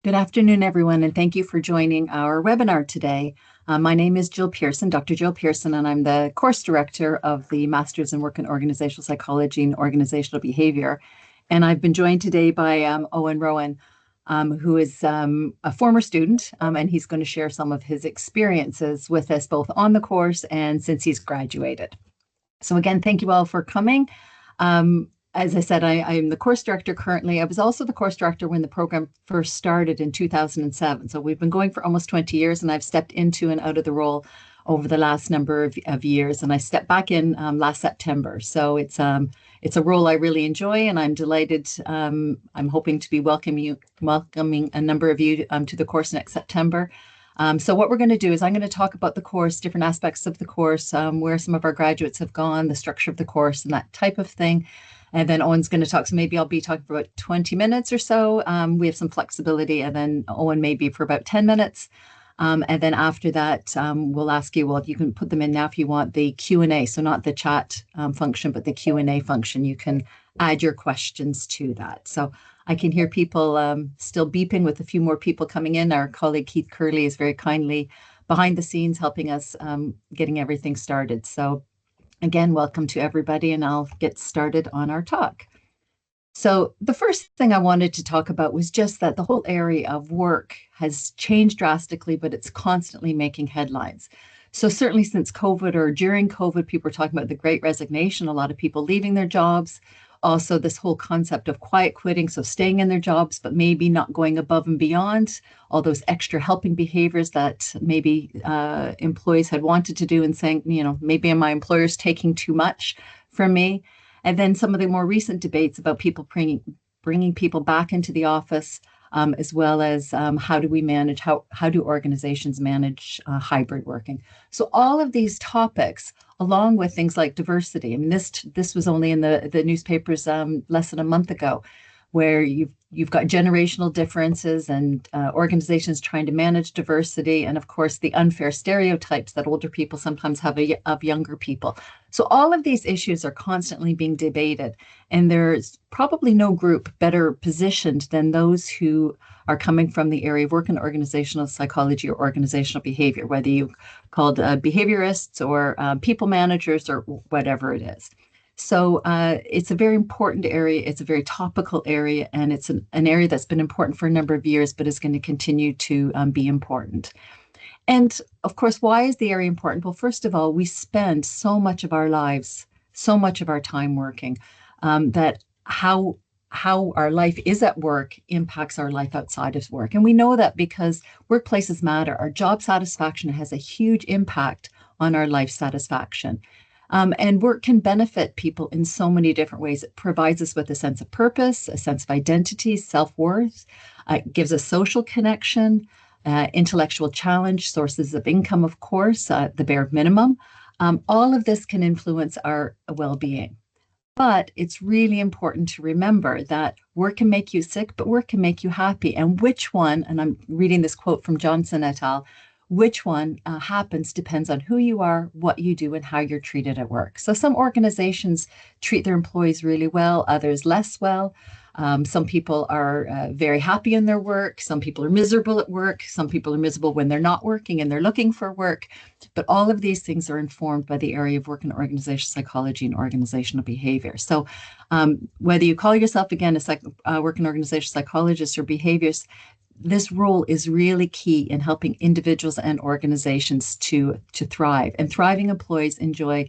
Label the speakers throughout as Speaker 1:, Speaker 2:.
Speaker 1: Good afternoon, everyone, and thank you for joining our webinar today. My name is Jill Pearson, Dr. Jill Pearson, and I'm the course director of the Masters in Work and Organisational Psychology and Organisational Behaviour. And I've been joined today by Owen Rowan, who is a former student, and he's going to share some of his experiences with us both on the course and since he's graduated. So again, thank you all for coming. As I said, I'm the course director currently. I was also the course director when the program first started in 2007. So we've been going for almost 20 years, and I've stepped into and out of the role over the last number of years. And I stepped back in last September. So it's a role I really enjoy, and I'm delighted. I'm hoping to be welcoming a number of you to the course next September. So what we're going to do is I'm going to talk about the course, different aspects of the course, where some of our graduates have gone, the structure of the course, and that type of thing. And then Owen's going to talk, so maybe I'll be talking for about 20 minutes or so. We have some flexibility, and then Owen maybe for about 10 minutes. And then after that, we'll ask you, well, you can put them in now if you want the Q&A. So not the chat function, but the Q&A function. You can add your questions to that. So I can hear people still beeping with a few more people coming in. Our colleague Keith Curley is very kindly behind the scenes helping us getting everything started. So again, welcome to everybody, and I'll get started on our talk. So the first thing I wanted to talk about was just that the whole area of work has changed drastically, but it's constantly making headlines. So certainly since COVID or during COVID, people were talking about the Great Resignation, a lot of people leaving their jobs. Also, this whole concept of quiet quitting, so staying in their jobs, but maybe not going above and beyond all those extra helping behaviors that maybe employees had wanted to do, and saying, maybe my employer's taking too much from me. And then some of the more recent debates about people bringing people back into the office, as well as how do we manage, how do organizations manage hybrid working? So all of these topics, along with things like diversity. I mean, this was only in the newspapers less than a month ago, where you've got generational differences and organizations trying to manage diversity, and of course the unfair stereotypes that older people sometimes have of younger people. So all of these issues are constantly being debated, and there's probably no group better positioned than those who are coming from the area of work and organizational psychology or organizational behavior, whether you called behaviorists or people managers or whatever it is. So it's a very important area. It's a very topical area, and it's an area that's been important for a number of years, but is going to continue to be important. And of course, why is the area important? Well, first of all, we spend so much of our lives, so much of our time working, that how our life is at work impacts our life outside of work. And we know that because workplaces matter. Our job satisfaction has a huge impact on our life satisfaction. And work can benefit people in so many different ways. It provides us with a sense of purpose, a sense of identity, self-worth. It gives us social connection, intellectual challenge, sources of income, of course, the bare minimum. All of this can influence our well-being. But it's really important to remember that work can make you sick, but work can make you happy. And which one, and I'm reading this quote from Johnson et al., which one happens depends on who you are, what you do, and how you're treated at work. So some organizations treat their employees really well, others less well. Some people are very happy in their work. Some people are miserable at work. Some people are miserable when they're not working and they're looking for work. But all of these things are informed by the area of work and organizational psychology and organizational behavior. So whether you call yourself, again, a work and organizational psychologist or behaviorist, this role is really key in helping individuals and organizations to thrive. And thriving employees enjoy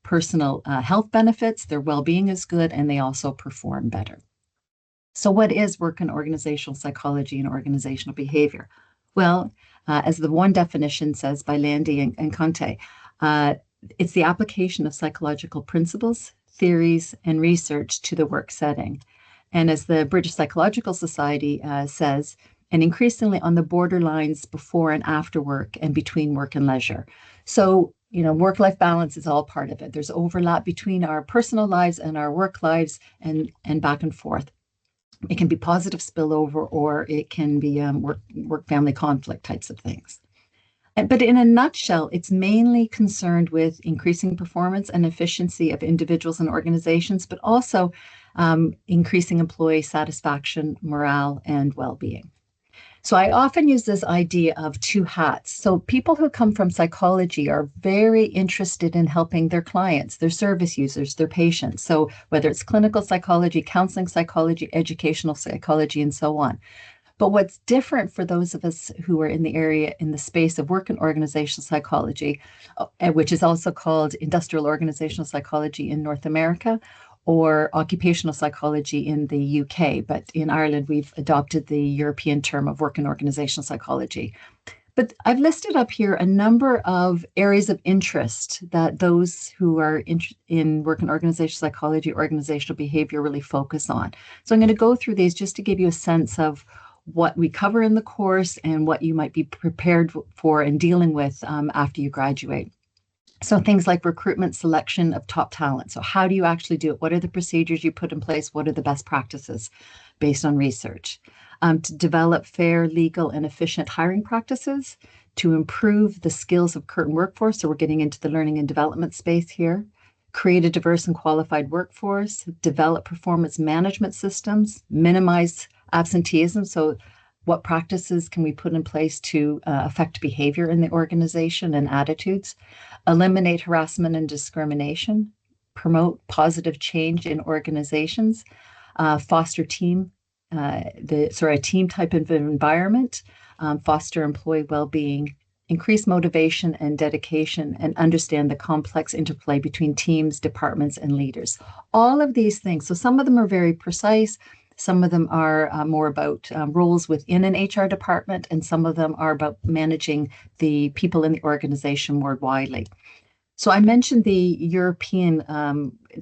Speaker 1: personal health benefits, their well-being is good, and they also perform better. So what is work and organizational psychology and organizational behavior? Well, as the one definition says by Landy and Conte, it's the application of psychological principles, theories, and research to the work setting. And as the British Psychological Society says, and increasingly on the borderlines before and after work and between work and leisure. So, work-life balance is all part of it. There's overlap between our personal lives and our work lives and back and forth. It can be positive spillover, or it can be work-family conflict types of things. But in a nutshell, it's mainly concerned with increasing performance and efficiency of individuals and organizations, but also increasing employee satisfaction, morale, and well-being. So I often use this idea of two hats. So people who come from psychology are very interested in helping their clients, their service users, their patients. So whether it's clinical psychology, counseling psychology, educational psychology, and so on. But what's different for those of us who are in the area, in the space of work and organizational psychology, which is also called industrial organizational psychology in North America, or occupational psychology in the UK. But in Ireland, we've adopted the European term of work and organizational psychology. But I've listed up here a number of areas of interest that those who are in work and organizational psychology, organizational behavior really focus on. So I'm going to go through these just to give you a sense of what we cover in the course and what you might be prepared for and dealing with after you graduate. So things like recruitment, selection of top talent. So how do you actually do it? What are the procedures you put in place? What are the best practices based on research? To develop fair, legal, and efficient hiring practices, to improve the skills of current workforce. So we're getting into the learning and development space here. Create a diverse and qualified workforce, develop performance management systems, minimize absenteeism. So what practices can we put in place to affect behavior in the organization and attitudes? Eliminate harassment and discrimination, promote positive change in organizations, foster team, a team type of environment, foster employee well-being, increase motivation and dedication, and understand the complex interplay between teams, departments, and leaders. All of these things. So some of them are very precise. Some of them are more about roles within an HR department, and some of them are about managing the people in the organization more widely. So I mentioned the European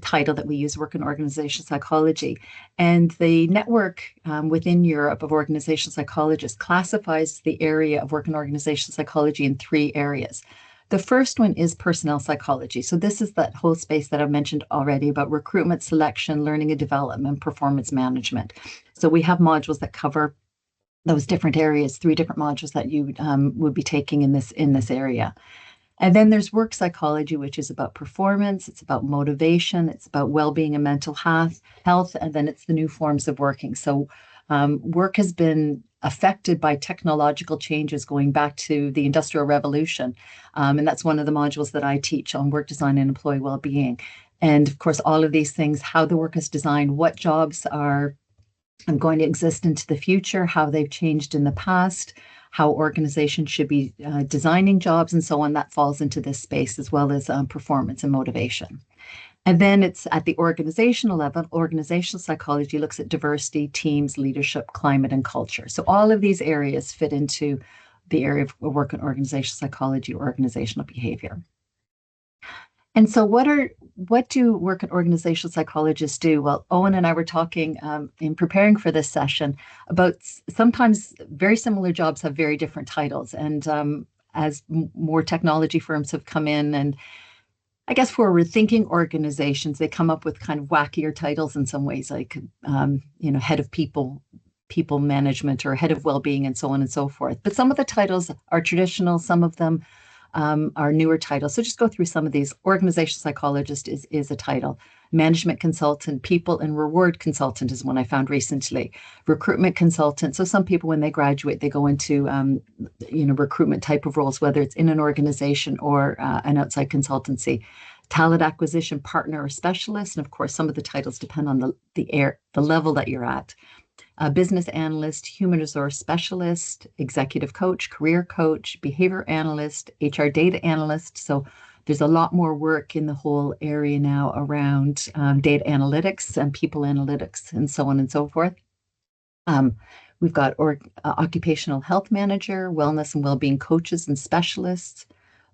Speaker 1: title that we use, Work and Organizational Psychology, and the network within Europe of organizational psychologists classifies the area of work and organizational psychology in three areas. The first one is personnel psychology. So this is that whole space that I've mentioned already about recruitment, selection, learning and development, performance management. So we have modules that cover those different areas, three different modules that you would be taking in this area. And then there's work psychology, which is about performance, it's about motivation, it's about well-being and mental health, and then it's the new forms of working. So work has been affected by technological changes going back to the Industrial Revolution. And that's one of the modules that I teach on work design and employee well-being. And of course, all of these things, how the work is designed, what jobs are going to exist into the future, how they've changed in the past, how organizations should be designing jobs and so on, that falls into this space, as well as performance and motivation. And then it's at the organizational level. Organizational psychology looks at diversity, teams, leadership, climate, and culture. So all of these areas fit into the area of work and organizational psychology or organizational behavior. And so what do work and organizational psychologists do? Well, Owen and I were talking in preparing for this session about sometimes very similar jobs have very different titles. And as more technology firms have come in, and I guess forward-thinking organizations, they come up with kind of wackier titles in some ways, like head of people management or head of well-being and so on and so forth. But some of the titles are traditional, some of them are newer titles. So just go through some of these. Organizational psychologist is a title. Management consultant, people and reward consultant is one I found recently. Recruitment consultant. So some people, when they graduate, they go into recruitment type of roles, whether it's in an organization or an outside consultancy. Talent acquisition partner or specialist. And of course, some of the titles depend on the level that you're at. Business analyst, human resource specialist, executive coach, career coach, behavior analyst, HR data analyst. So there's a lot more work in the whole area now around data analytics and people analytics and so on and so forth. We've got occupational health manager, wellness and well-being coaches and specialists,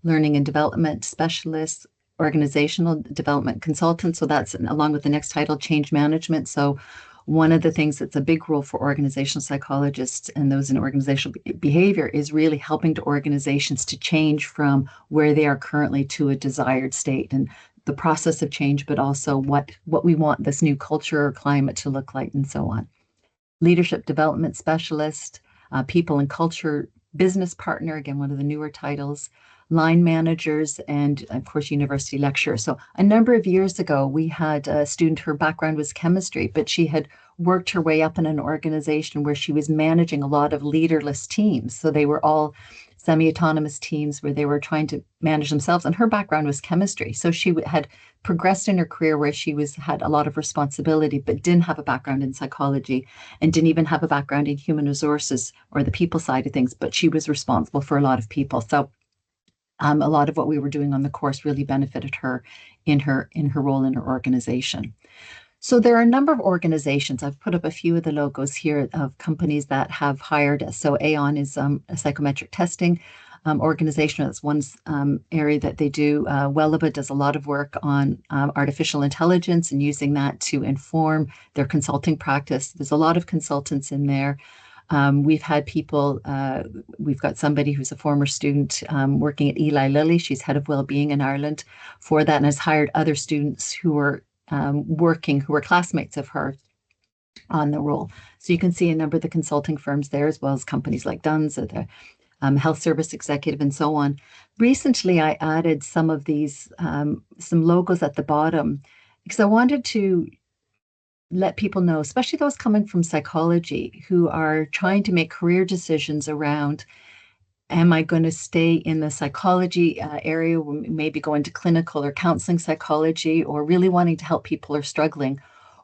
Speaker 1: learning and development specialists, organizational development consultants. So that's along with the next title, change management. So one of the things that's a big role for organizational psychologists and those in organizational behavior is really helping to organizations to change from where they are currently to a desired state, and the process of change, but also what we want this new culture or climate to look like and so on. Leadership development specialist, people and culture business partner, again, one of the newer titles, line managers, and of course, university lecturers. So a number of years ago, we had a student, her background was chemistry, but she had worked her way up in an organization where she was managing a lot of leaderless teams. So they were all semi-autonomous teams where they were trying to manage themselves. And her background was chemistry. So she had progressed in her career where she had a lot of responsibility, but didn't have a background in psychology and didn't even have a background in human resources or the people side of things, but she was responsible for a lot of people. So a lot of what we were doing on the course really benefited her in her role in her organization. So there are a number of organizations. I've put up a few of the logos here of companies that have hired us. So Aon is a psychometric testing organization. That's one area that they do. Wellaba does a lot of work on artificial intelligence and using that to inform their consulting practice. There's a lot of consultants in there. We've had people, we've got somebody who's a former student working at Eli Lilly. She's head of wellbeing in Ireland for that and has hired other students who are who were classmates of her on the role. So you can see a number of the consulting firms there, as well as companies like Dunn's or the health service executive and so on. Recently, I added some of these, some logos at the bottom, because I wanted to let people know, especially those coming from psychology, who are trying to make career decisions around, am I going to stay in the psychology area, maybe go into clinical or counseling psychology, or really wanting to help people who are struggling?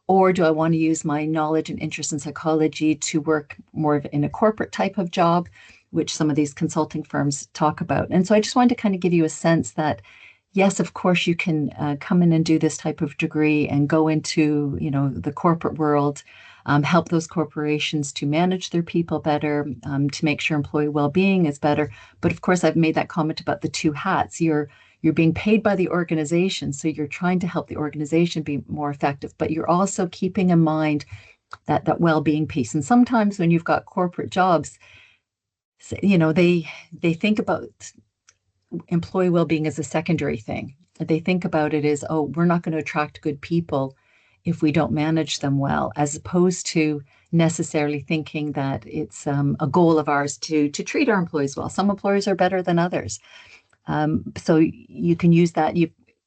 Speaker 1: Or do I want to use my knowledge and interest in psychology to work more in a corporate type of job, which some of these consulting firms talk about? And so I just wanted to kind of give you a sense that, yes, of course, you can come in and do this type of degree and go into, the corporate world, help those corporations to manage their people better, to make sure employee well-being is better. But of course, I've made that comment about the two hats. You're being paid by the organization, so you're trying to help the organization be more effective, but you're also keeping in mind that well-being piece. And sometimes when you've got corporate jobs, they think about employee well-being as a secondary thing. They think about it as, oh, we're not going to attract good people if we don't manage them well, as opposed to necessarily thinking that it's a goal of ours to treat our employees well. Some employers are better than others. So you can use that.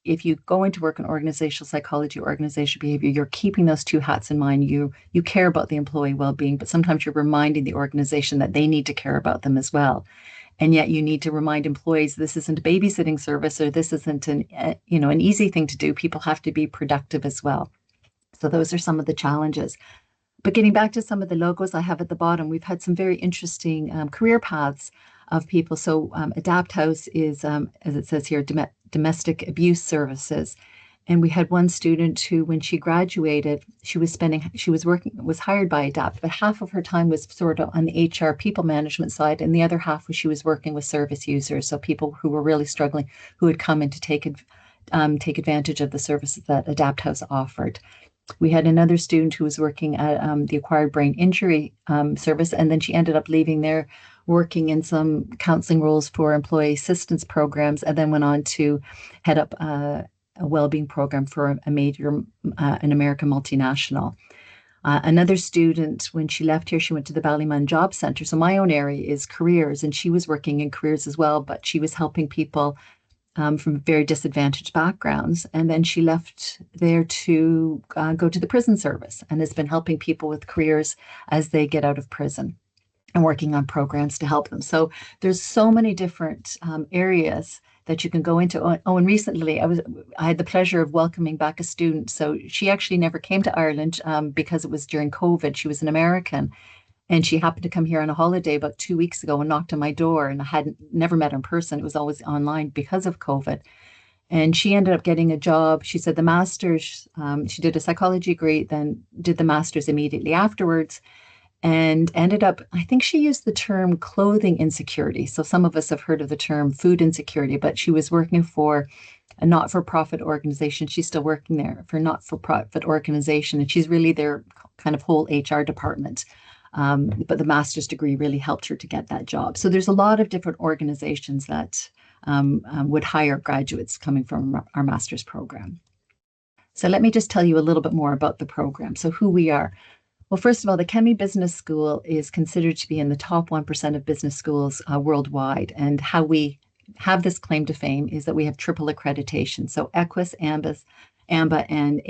Speaker 1: If you go into work in organizational psychology, organizational behavior, you're keeping those two hats in mind. You care about the employee well-being, but sometimes you're reminding the organization that they need to care about them as well. And yet you need to remind employees this isn't a babysitting service, or this isn't an easy thing to do. People have to be productive as well. So those are some of the challenges. But getting back to some of the logos I have at the bottom, we've had some very interesting career paths of people. So Adapt House is, as it says here, domestic abuse services. And we had one student who, when she graduated, she was hired by Adapt, but half of her time was sort of on the HR people management side, and the other half was she was working with service users, so people who were really struggling, who had come in to take advantage of the services that Adapt House offered. We had another student who was working at the acquired brain injury service, and then she ended up leaving there, working in some counseling roles for employee assistance programs, and then went on to head up a well-being program for an American multinational. Another student, when she left here, she went to the Ballymun Job Centre. So my own area is careers, and she was working in careers as well, but she was helping people from very disadvantaged backgrounds. And then she left there to go to the prison service and has been helping people with careers as they get out of prison and working on programs to help them. So there's so many different areas that you can go into. Oh, and recently I had the pleasure of welcoming back a student. So she actually never came to Ireland because it was during COVID. She was an American, and she happened to come here on a holiday about 2 weeks ago and knocked on my door, and I had never met her in person. It was always online because of COVID. And she ended up getting a job. She said the master's, she did a psychology degree, then did the master's immediately afterwards, and ended up, I think she used the term clothing insecurity. So some of us have heard of the term food insecurity, but she was working for a not-for-profit organization. She's still working there for a not-for-profit organization, and she's really their kind of whole HR department. But the master's degree really helped her to get that job. So there's a lot of different organizations that would hire graduates coming from our master's program. So let me just tell you a little bit more about the program. So who we are. Well, first of all, the Chemie Business School is considered to be in the top 1% of business schools worldwide. And how we have this claim to fame is that we have triple accreditation. So EQUIS, AMBA, and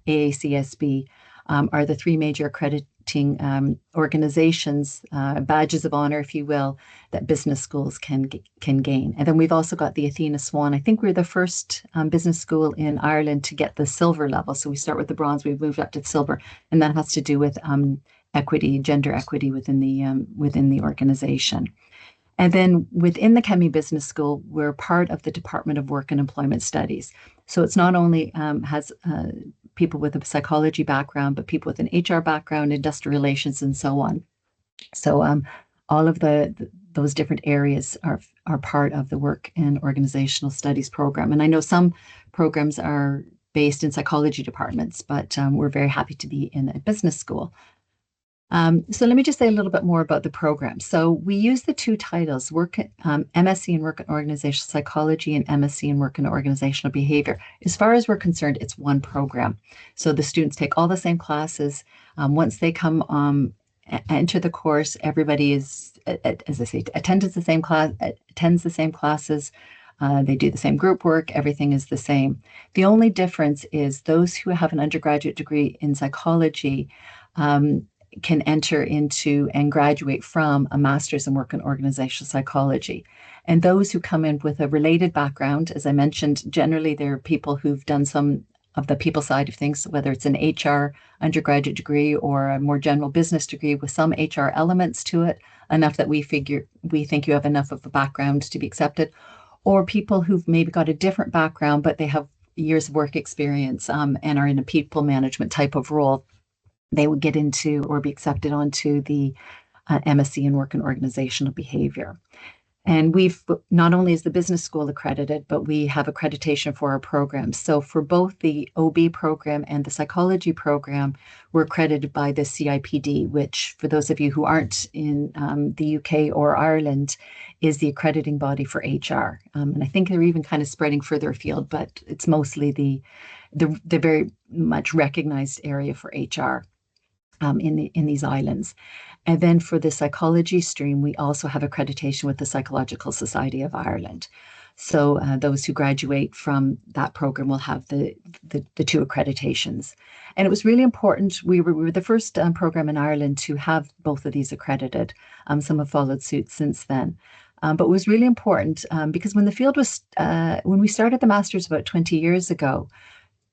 Speaker 1: AACSB are the three major accrediting organizations, badges of honor, if you will, that business schools can gain. And then we've also got the Athena Swan. I think we're the first business school in Ireland to get the silver level. So we start with the bronze, we've moved up to silver, and that has to do with equity, gender equity within the organization. And then within the Chemie Business School, we're part of the Department of Work and Employment Studies. So it's not only has people with a psychology background, but people with an HR background, industrial relations, and so on. So all of those different areas are part of the Work and Organizational Studies program. And I know some programs are based in psychology departments, but we're very happy to be in a business school. So let me just say a little bit more about the program. So we use the two titles, MSc in Work and Organizational Psychology and MSc in Work and Organizational Behavior. As far as we're concerned, it's one program. So the students take all the same classes. Once they come enter the course, everybody is, as I say, attends the same classes. They do the same group work. Everything is the same. The only difference is those who have an undergraduate degree in psychology can enter into and graduate from a master's in work and organizational psychology. And those who come in with a related background, as I mentioned, generally they're people who've done some of the people side of things, whether it's an HR undergraduate degree or a more general business degree with some HR elements to it, enough that we think you have enough of a background to be accepted, or people who've maybe got a different background, but they have years of work experience and are in a people management type of role. They would get into or be accepted onto the MSc in Work and Organizational Behavior. And we've not only is the business school accredited, but we have accreditation for our programs. So for both the OB program and the psychology program, we're accredited by the CIPD, which for those of you who aren't in the UK or Ireland, is the accrediting body for HR. And I think they're even kind of spreading further afield, but it's mostly the very much recognized area for HR. In these islands. And then for the psychology stream, we also have accreditation with the Psychological Society of Ireland. So those who graduate from that program will have the two accreditations. And it was really important. We were the first program in Ireland to have both of these accredited. Some have followed suit since then. But it was really important because when the field was, when we started the Masters about 20 years ago,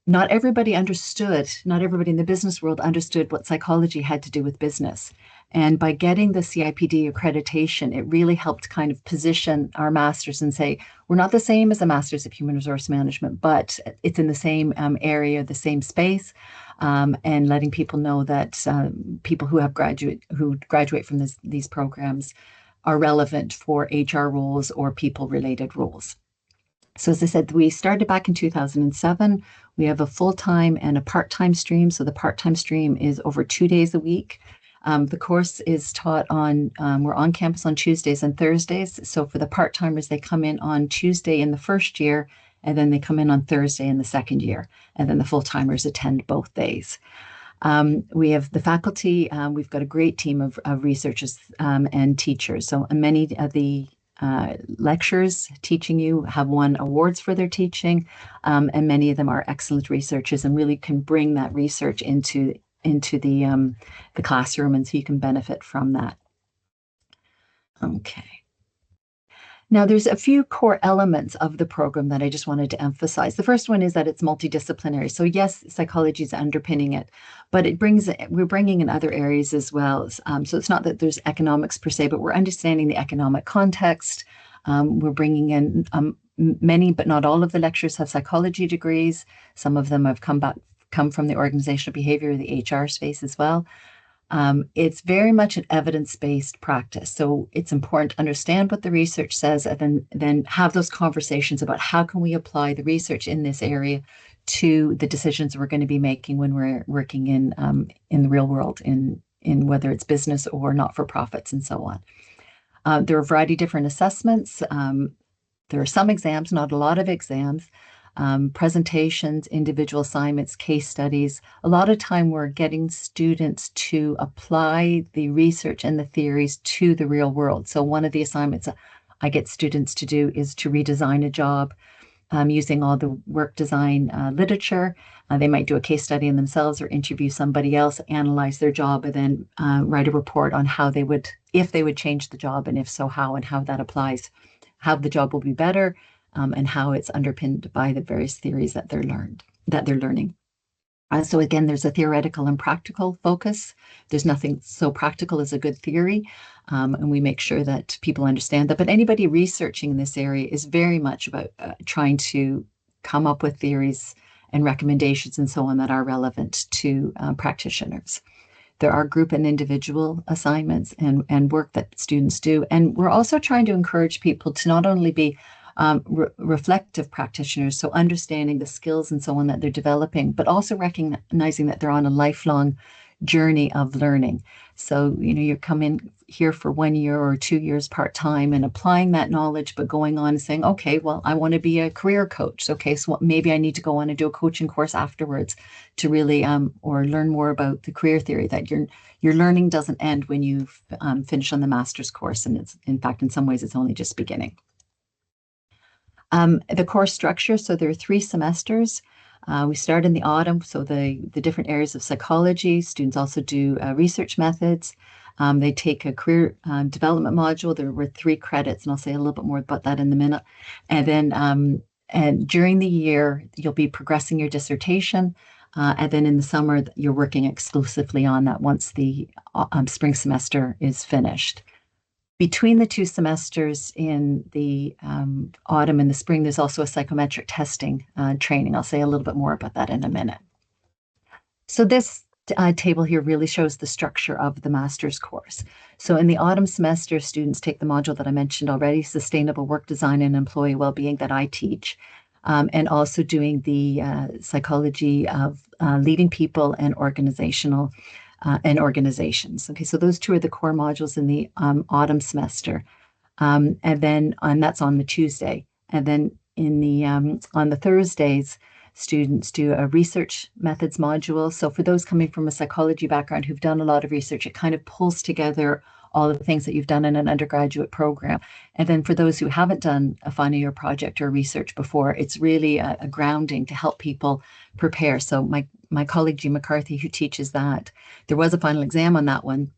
Speaker 1: not everybody in the business world understood what psychology had to do with business. And by getting the CIPD accreditation, it really helped kind of position our masters and say, we're not the same as a master's of human resource management, but it's in the same area, the same space, and letting people know that people who graduate from these programs are relevant for HR roles or people-related roles. So as I said, we started back in 2007. We have a full-time and a part-time stream. So the part-time stream is over 2 days a week. The course is taught we're on campus on Tuesdays and Thursdays. So for the part-timers, they come in on Tuesday in the first year, and then they come in on Thursday in the second year. And then the full-timers attend both days. We have the faculty. We've got a great team of researchers and teachers. So many of the lecturers teaching you have won awards for their teaching, and many of them are excellent researchers and really can bring that research into the classroom, and so you can benefit from that. Okay. Now, there's a few core elements of the program that I just wanted to emphasize. The first one is that it's multidisciplinary. So yes, psychology is underpinning it, but we're bringing in other areas as well. So it's not that there's economics per se, but we're understanding the economic context. We're bringing in many, but not all of the lecturers have psychology degrees. Some of them have come from the organizational behavior, the HR space as well. It's very much an evidence-based practice. So it's important to understand what the research says and then have those conversations about how can we apply the research in this area to the decisions we're going to be making when we're working in the real world, in whether it's business or not-for-profits and so on. There are a variety of different assessments. There are some exams, not a lot of exams. Presentations, individual assignments, case studies. A lot of time we're getting students to apply the research and the theories to the real world. So one of the assignments I get students to do is to redesign a job using all the work design literature. They might do a case study in themselves or interview somebody else, analyze their job, and then write a report on how they would, if they would change the job, and if so, how, and how that applies, how the job will be better, and how it's underpinned by the various theories that they're learning. So again, there's a theoretical and practical focus. There's nothing so practical as a good theory, and we make sure that people understand that. But anybody researching in this area is very much about trying to come up with theories and recommendations and so on that are relevant to practitioners. There are group and individual assignments and work that students do. And we're also trying to encourage people to not only be reflective practitioners, so understanding the skills and so on that they're developing, but also recognizing that they're on a lifelong journey of learning. So, you come in here for 1 year or 2 years part-time and applying that knowledge, but going on and saying, okay, well, I want to be a career coach. Okay, so maybe I need to go on and do a coaching course afterwards to really, or learn more about the career theory, that your learning doesn't end when you finish on the master's course. And it's, in fact, in some ways, it's only just beginning. The course structure, so there are 3 semesters. We start in the autumn, so the different areas of psychology. Students also do research methods. They take a career development module. There were 3 credits, and I'll say a little bit more about that in a minute. And then and during the year, you'll be progressing your dissertation. And then in the summer, you're working exclusively on that once the spring semester is finished. Between the 2 semesters in the autumn and the spring, there's also a psychometric testing training. I'll say a little bit more about that in a minute. So this table here really shows the structure of the master's course. So in the autumn semester, students take the module that I mentioned already, Sustainable Work Design and Employee Wellbeing, that I teach, and also doing the psychology of leading people and organizational and organizations. Okay, so those 2 are the core modules in the autumn semester, and that's on the Tuesday. And then in the on the Thursdays, students do a research methods module. So for those coming from a psychology background who've done a lot of research, it kind of pulls together all of the things that you've done in an undergraduate program. And then for those who haven't done a final year project or research before, it's really a grounding to help people prepare. So my colleague, Jean McCarthy, who teaches that, there was a final exam on that one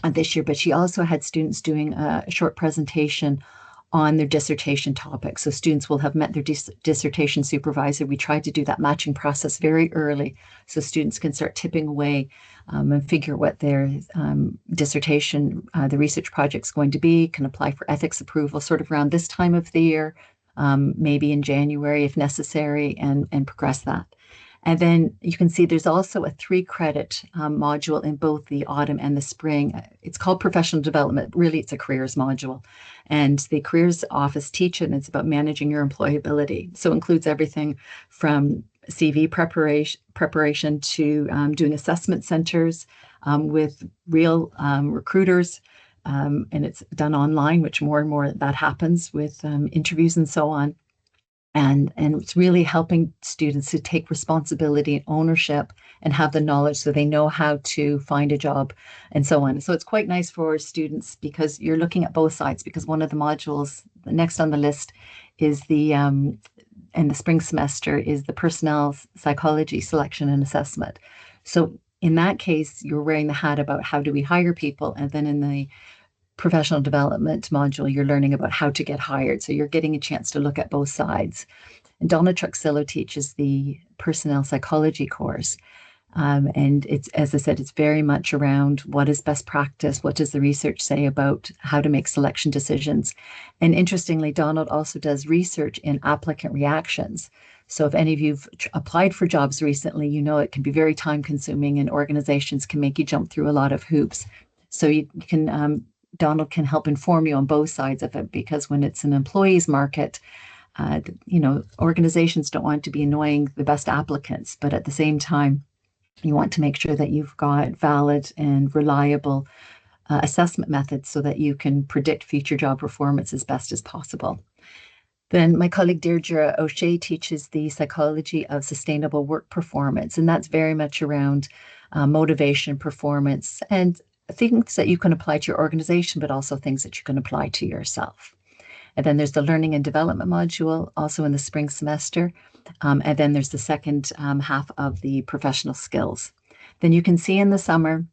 Speaker 1: this year, but she also had students doing a short presentation on their dissertation topic. So students will have met their dissertation supervisor. We tried to do that matching process very early so students can start tipping away and figure what their dissertation, the research project is going to be, can apply for ethics approval sort of around this time of the year, maybe in January if necessary, and progress that. And then you can see there's also a 3-credit module in both the autumn and the spring. It's called professional development. Really, it's a careers module. And the careers office teach it, and it's about managing your employability. So it includes everything from CV preparation to doing assessment centers with real recruiters. And it's done online, which more and more that happens with interviews and so on. And it's really helping students to take responsibility and ownership and have the knowledge so they know how to find a job and so on. So it's quite nice for students because you're looking at both sides, because one of the modules, the next on the list is in the spring semester is the personnel psychology selection and assessment. So in that case, you're wearing the hat about how do we hire people, and then in the professional development module, you're learning about how to get hired. So you're getting a chance to look at both sides. And Donna Truxillo teaches the personnel psychology course. And it's, as I said, it's very much around what is best practice, what does the research say about how to make selection decisions. And interestingly, Donald also does research in applicant reactions. So if any of you've applied for jobs recently, you know it can be very time consuming and organizations can make you jump through a lot of hoops. So you can Donald can help inform you on both sides of it, because when it's an employee's market, organizations don't want to be annoying the best applicants, but at the same time, you want to make sure that you've got valid and reliable assessment methods so that you can predict future job performance as best as possible. Then my colleague Deirdre O'Shea teaches the psychology of sustainable work performance, and that's very much around motivation, performance, and things that you can apply to your organization, but also things that you can apply to yourself. And then there's the learning and development module also in the spring semester. And then there's the second half of the professional skills. Then you can see in the summer,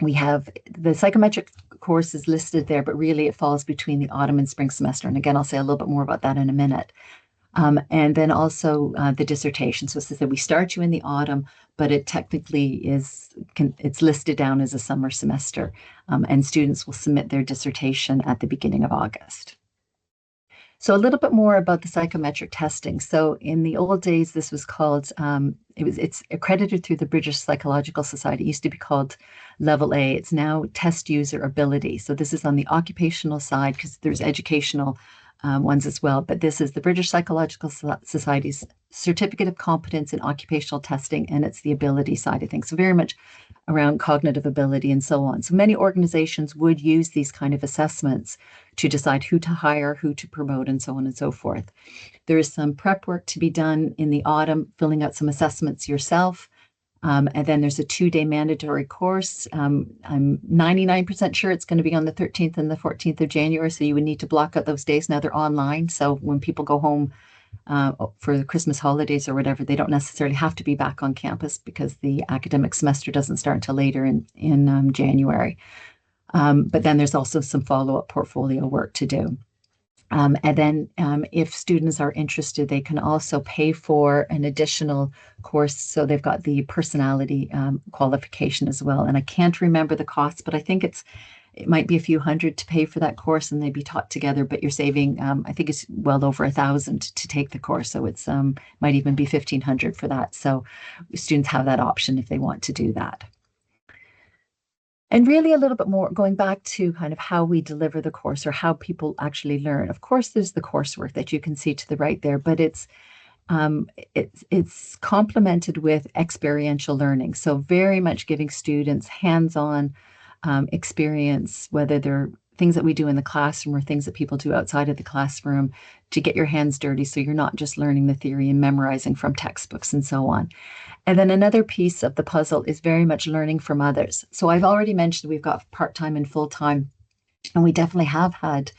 Speaker 1: we have the psychometric course is listed there, but really it falls between the autumn and spring semester. And again, I'll say a little bit more about that in a minute. And then also the dissertation. So as I said, we start you in the autumn, but it technically it's listed down as a summer semester. And students will submit their dissertation at the beginning of August. So a little bit more about the psychometric testing. So in the old days, this was called, it's accredited through the British Psychological Society. It used to be called Level A. It's now test user ability. So this is on the occupational side because there's educational ones as well. But this is the British Psychological Society's Certificate of Competence in Occupational Testing, and it's the ability side of things. So very much around cognitive ability and so on. So many organizations would use these kind of assessments to decide who to hire, who to promote, and so on and so forth. There is some prep work to be done in the autumn, filling out some assessments yourself. And then there's a 2-day mandatory course. I'm 99% sure it's going to be on the 13th and the 14th of January. So you would need to block out those days. Now they're online. So when people go home for the Christmas holidays or whatever, they don't necessarily have to be back on campus because the academic semester doesn't start until later in January. But then there's also some follow-up portfolio work to do. And then if students are interested, they can also pay for an additional course. So they've got the personality qualification as well. And I can't remember the cost, but I think it might be a few hundred to pay for that course and they'd be taught together, but you're saving, I think it's well over 1,000 to take the course. So it's might even be 1,500 for that. So students have that option if they want to do that. And really a little bit more going back to kind of how we deliver the course or how people actually learn. Of course, there's the coursework that you can see to the right there, but it's complemented with experiential learning. So very much giving students hands-on experience, whether they're things that we do in the classroom or things that people do outside of the classroom to get your hands dirty. So you're not just learning the theory and memorizing from textbooks and so on. And then another piece of the puzzle is very much learning from others. So I've already mentioned we've got part-time and full-time, and we definitely have had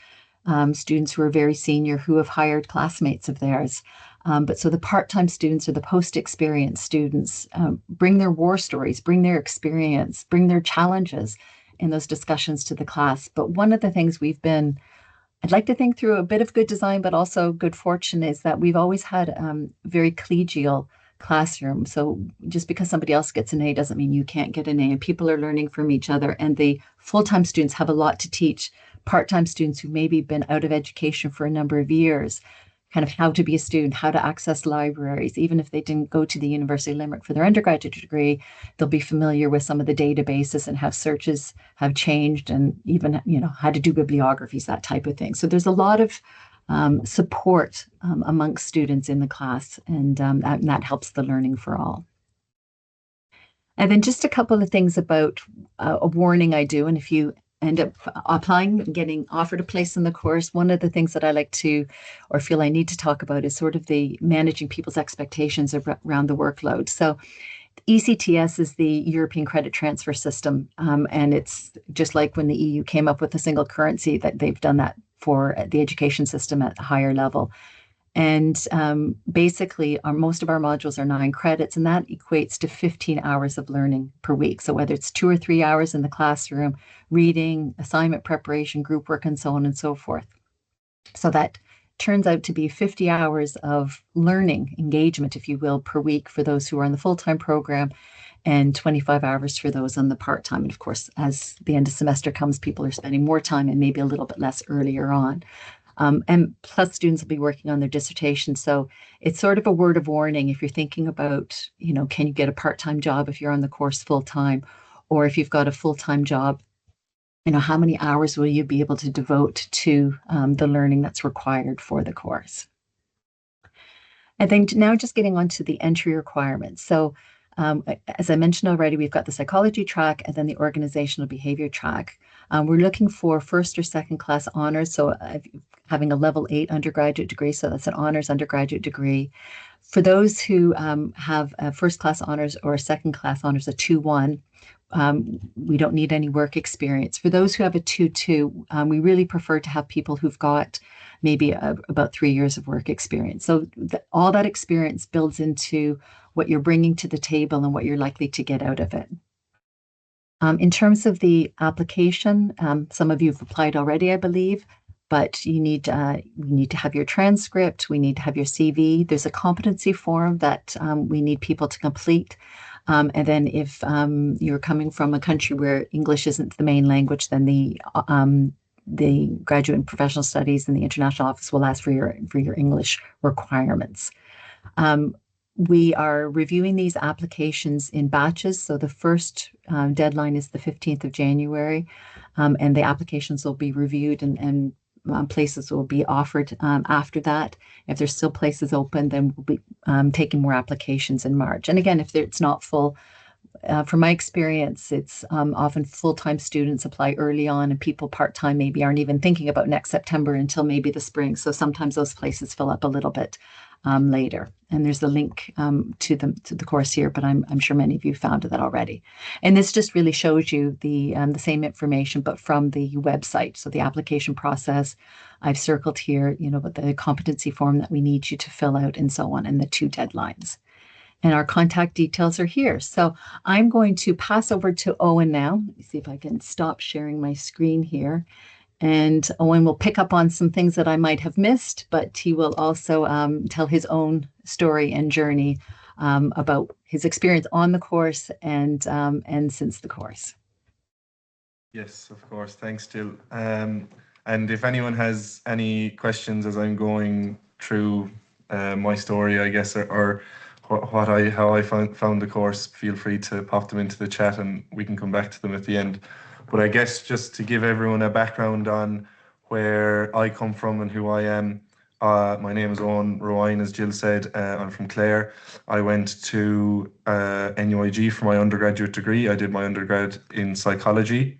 Speaker 1: students who are very senior who have hired classmates of theirs. But so the part-time students or the post-experience students bring their war stories, bring their experience, bring their challenges in those discussions to the class. But one of the things I'd like to think through a bit of good design, but also good fortune, is that we've always had very collegial classroom. So just because somebody else gets an A doesn't mean you can't get an A, and people are learning from each other. And the full-time students have a lot to teach part-time students who maybe been out of education for a number of years, kind of how to be a student, how to access libraries. Even if they didn't go to the University of Limerick for their undergraduate degree, they'll be familiar with some of the databases and how searches have changed, and even, how to do bibliographies, that type of thing. So there's a lot of support amongst students in the class, and that helps the learning for all. And then just a couple of things about a warning I do, and if you end up applying and getting offered a place in the course, one of the things that I like to, or feel I need to talk about, is sort of the managing people's expectations around the workload. So ECTS is the European Credit Transfer System, and it's just like when the EU came up with a single currency, that they've done that for the education system at a higher level. And basically, most of our modules are 9 credits, and that equates to 15 hours of learning per week. So whether it's 2 or 3 hours in the classroom, reading, assignment preparation, group work, and so on and so forth. So that turns out to be 50 hours of learning engagement, if you will, per week for those who are on the full-time program, and 25 hours for those on the part-time. And of course, as the end of semester comes, people are spending more time and maybe a little bit less earlier on. And plus students will be working on their dissertation. So it's sort of a word of warning if you're thinking about, can you get a part-time job if you're on the course full-time, or if you've got a full-time job, how many hours will you be able to devote to the learning that's required for the course? And then now just getting on to the entry requirements. So as I mentioned already, we've got the psychology track and then the organizational behavior track. We're looking for first or second class honors. So having a level 8 undergraduate degree, so that's an honors undergraduate degree. For those who have a first class honors or a second class honors, a 2-1, We don't need any work experience. For those who have a 2-2, we really prefer to have people who've got maybe about 3 years of work experience. So all that experience builds into what you're bringing to the table and what you're likely to get out of it. In terms of the application, some of you have applied already, I believe, but we need to have your transcript. We need to have your CV. There's a competency form that we need people to complete. And then if you're coming from a country where English isn't the main language, then the Graduate and Professional Studies and the International Office will ask for your English requirements. We are reviewing these applications in batches. So the first deadline is the 15th of January, and the applications will be reviewed and places will be offered after that. If there's still places open, then we'll be taking more applications in March. And again, if it's not full, from my experience, it's often full-time students apply early on, and people part-time maybe aren't even thinking about next September until maybe the spring. So sometimes those places fill up a little bit later. And there's the link to the course here, but I'm sure many of you found that already. And this just really shows you the same information, but from the website. So the application process, I've circled here, but the competency form that we need you to fill out and so on, and the 2 deadlines. And our contact details are here. So I'm going to pass over to Owen now. Let me see if I can stop sharing my screen here. And Owen will pick up on some things that I might have missed, but he will also tell his own story and journey about his experience on the course and since the course.
Speaker 2: Yes, of course. Thanks, Jill. And if anyone has any questions as I'm going through my story, I guess, or how I found the course, feel free to pop them into the chat and we can come back to them at the end. But I guess just to give everyone a background on where I come from and who I am, my name is Owen Rowan, as Jill said. I'm from Clare. I went to NUIG for my undergraduate degree. I did my undergrad in psychology.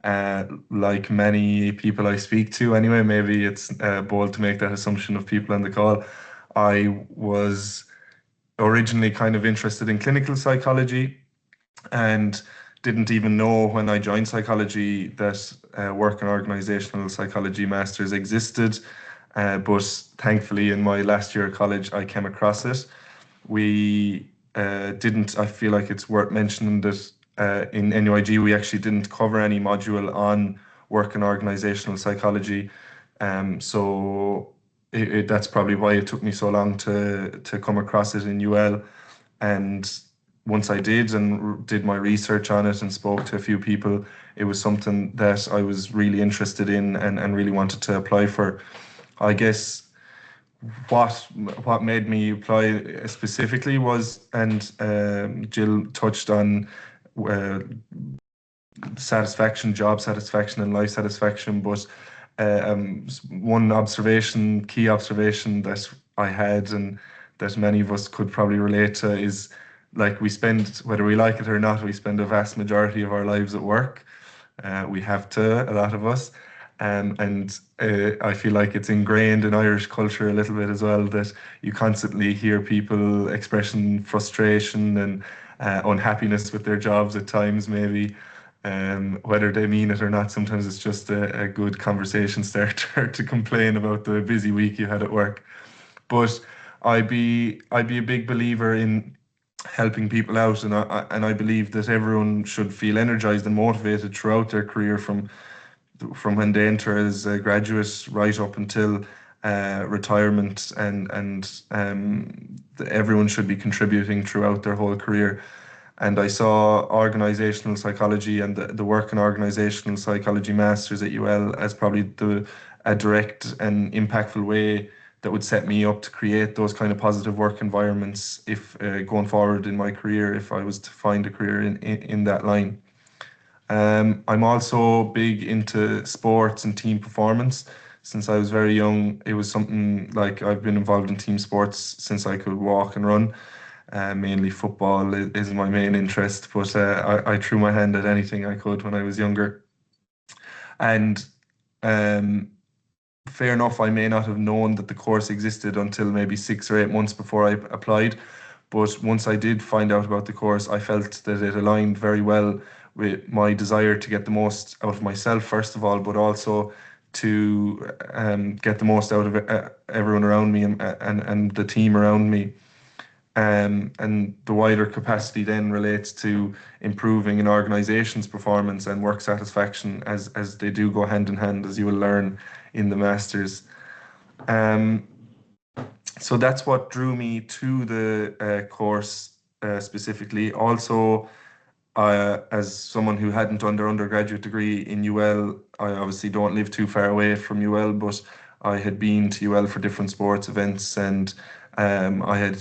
Speaker 2: Like many people I speak to anyway, maybe it's bold to make that assumption of people on the call. I was originally kind of interested in clinical psychology and didn't even know when I joined psychology that work and organisational psychology masters existed. But thankfully, in my last year of college, I came across it. We didn't, I feel like it's worth mentioning that in NUIG, we actually didn't cover any module on work and organisational psychology. So that's probably why it took me so long to come across it in UL. And once I did and did my research on it and spoke to a few people, it was something that I was really interested in and really wanted to apply for. I guess what made me apply specifically was, and Jill touched on satisfaction, job satisfaction and life satisfaction, but one key observation that I had and that many of us could probably relate to is, like, we spend, whether we like it or not, we spend a vast majority of our lives at work. We have to, a lot of us. And I feel like it's ingrained in Irish culture a little bit as well, that you constantly hear people expressing frustration and unhappiness with their jobs at times, maybe. Whether they mean it or not, sometimes it's just a good conversation starter to complain about the busy week you had at work. But I'd be a big believer in helping people out, and I believe that everyone should feel energized and motivated throughout their career, from when they enter as a graduate right up until retirement, and everyone should be contributing throughout their whole career. And I saw organisational psychology and the work and organisational psychology masters at UL as probably a direct and impactful way that would set me up to create those kind of positive work environments if going forward in my career, if I was to find a career in that line. I'm also big into sports and team performance. Since I was very young, it was something, like, I've been involved in team sports since I could walk and run. Mainly football is my main interest, but I threw my hand at anything I could when I was younger. And fair enough, I may not have known that the course existed until maybe 6 or 8 months before I applied. But once I did find out about the course, I felt that it aligned very well with my desire to get the most out of myself, first of all, but also to get the most out of everyone around me and the team around me. And the wider capacity then relates to improving an organization's performance and work satisfaction, as they do go hand in hand, as you will learn in the masters. Um, so that's what drew me to the course specifically. Also, as someone who hadn't done their undergraduate degree in UL, I obviously don't live too far away from UL, but I had been to UL for different sports events, and I had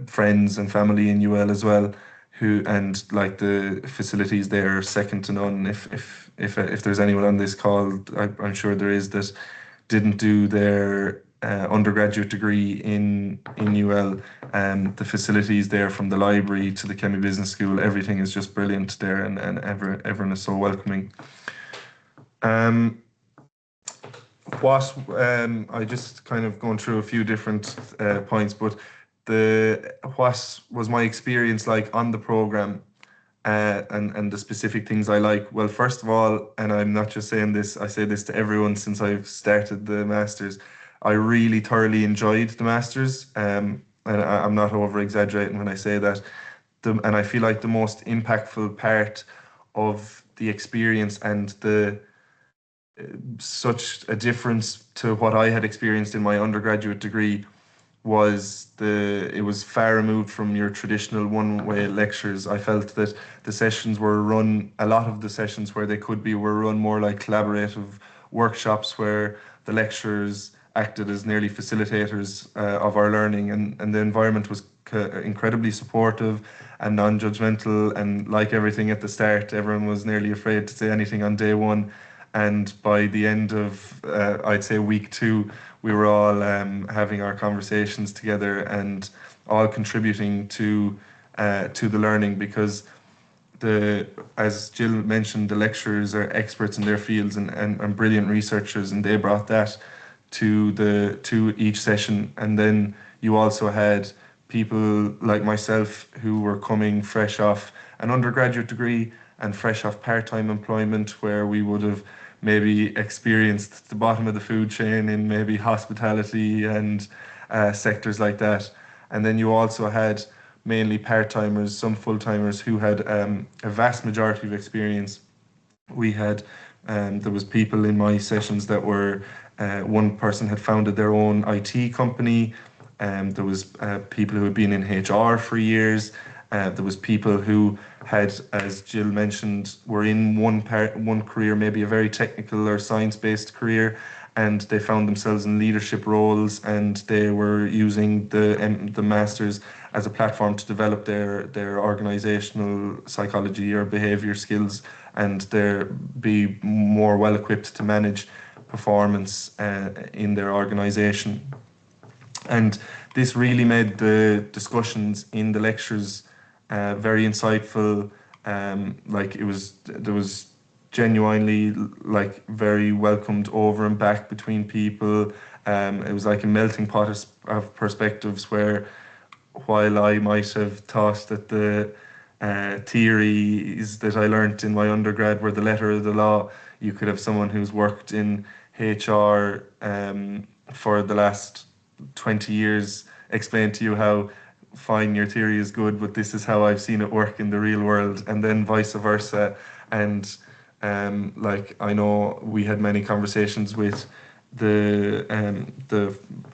Speaker 2: friends and family in UL as well, and like the facilities there are second to none. If there's anyone on this call, I'm sure there is, that didn't do their undergraduate degree in UL. The facilities there, from the library to the Chemie Business School, everything is just brilliant there, and everyone is so welcoming. Um, what I just kind of going through a few different points, but what was my experience like on the program, and the specific things I like? Well, first of all, and I'm not just saying this, I say this to everyone since I've started the masters, I really thoroughly enjoyed the masters, and I'm not over exaggerating when I say that. And I feel like the most impactful part of the experience, and the such a difference to what I had experienced in my undergraduate degree, was it was far removed from your traditional one-way lectures. I felt that the sessions were run, a lot of the sessions where they could be, were run more like collaborative workshops, where the lecturers acted as nearly facilitators of our learning, and the environment was incredibly supportive and non-judgmental, and like everything at the start, everyone was nearly afraid to say anything on day one, and by the end of I'd say week two, we were all having our conversations together and all contributing to the learning, because as Jill mentioned, the lecturers are experts in their fields, and brilliant researchers, and they brought that to each session. And then you also had people like myself who were coming fresh off an undergraduate degree and fresh off part-time employment, where we would have maybe experienced the bottom of the food chain in maybe hospitality and sectors like that. And then you also had mainly part-timers, some full-timers, who had a vast majority of experience. We had There was people in my sessions that were one person had founded their own IT company. There was people who had been in HR for years. There was people who had, as Jill mentioned, were in one career, maybe a very technical or science-based career, and they found themselves in leadership roles, and they were using the masters as a platform to develop their organizational psychology or behavior skills, and be more well equipped to manage performance in their organization. And this really made the discussions in the lectures very insightful. There was genuinely like very welcomed over and back between people. It was like a melting pot of perspectives, where while I might have thought that the theories that I learnt in my undergrad were the letter of the law, you could have someone who's worked in HR for the last 20 years explain to you how fine your theory is good, but this is how I've seen it work in the real world, and then vice versa. And like, I know we had many conversations with the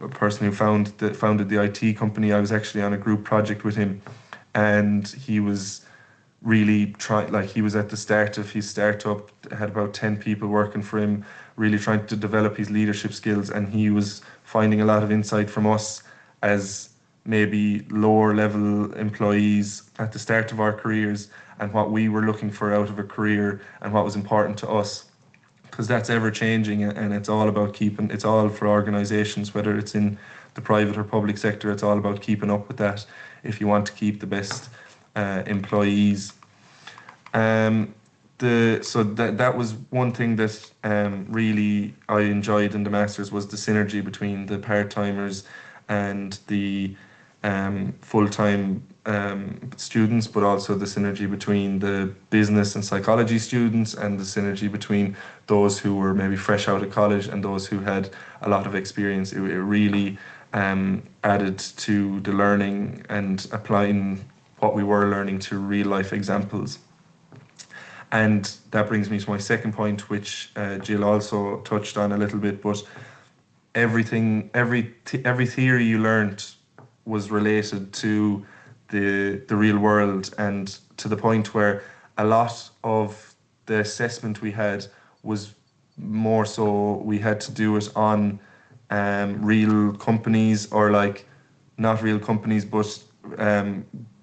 Speaker 2: person who founded the IT company. I was actually on a group project with him, and he was really trying, like, he was at the start of his startup, had about 10 people working for him, really trying to develop his leadership skills, and he was finding a lot of insight from us as maybe lower level employees at the start of our careers, and what we were looking for out of a career and what was important to us, because that's ever changing, and it's all for organizations, whether it's in the private or public sector. It's all about keeping up with that if you want to keep the best employees. So that was one thing that really I enjoyed in the masters, was the synergy between the part-timers and the full-time students, but also the synergy between the business and psychology students, and the synergy between those who were maybe fresh out of college and those who had a lot of experience. It really added to the learning and applying what we were learning to real life examples. And that brings me to my second point, which Jill also touched on a little bit, but every theory you learned was related to the real world, and to the point where a lot of the assessment we had was more so we had to do it on real companies, or like not real companies, but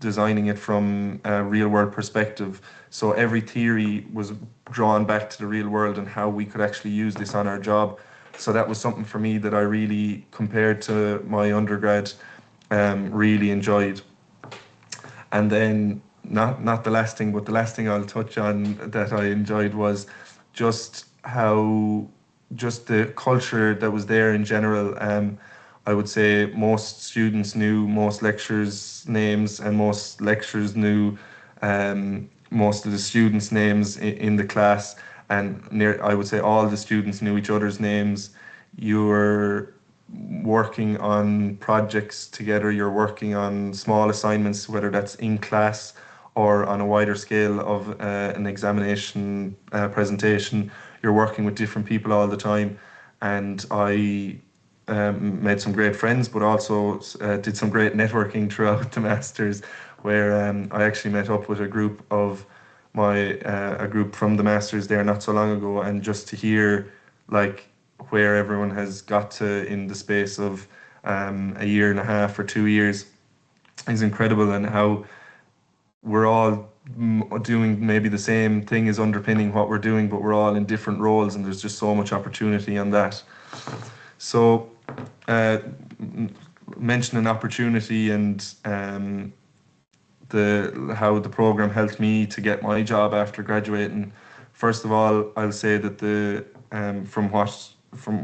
Speaker 2: designing it from a real world perspective. So every theory was drawn back to the real world and how we could actually use this on our job. So that was something for me that I really, compared to my undergrad, really enjoyed. And then not the last thing, but the last thing I'll touch on that I enjoyed was just how just the culture that was there in general. I would say most students knew most lecturers' names, and most lecturers knew most of the students' names in the class. And I would say all the students knew each other's names. You were working on projects together, you're working on small assignments, whether that's in class or on a wider scale of an examination presentation. You're working with different people all the time. And I made some great friends, but also did some great networking throughout the masters, where I actually met up with a group from the masters there not so long ago, and just to hear like where everyone has got to in the space of a year and a half or 2 years is incredible, and how we're all doing maybe the same thing is underpinning what we're doing, but we're all in different roles, and there's just so much opportunity on that. So mentioning opportunity and how the program helped me to get my job after graduating. First of all, I'll say that from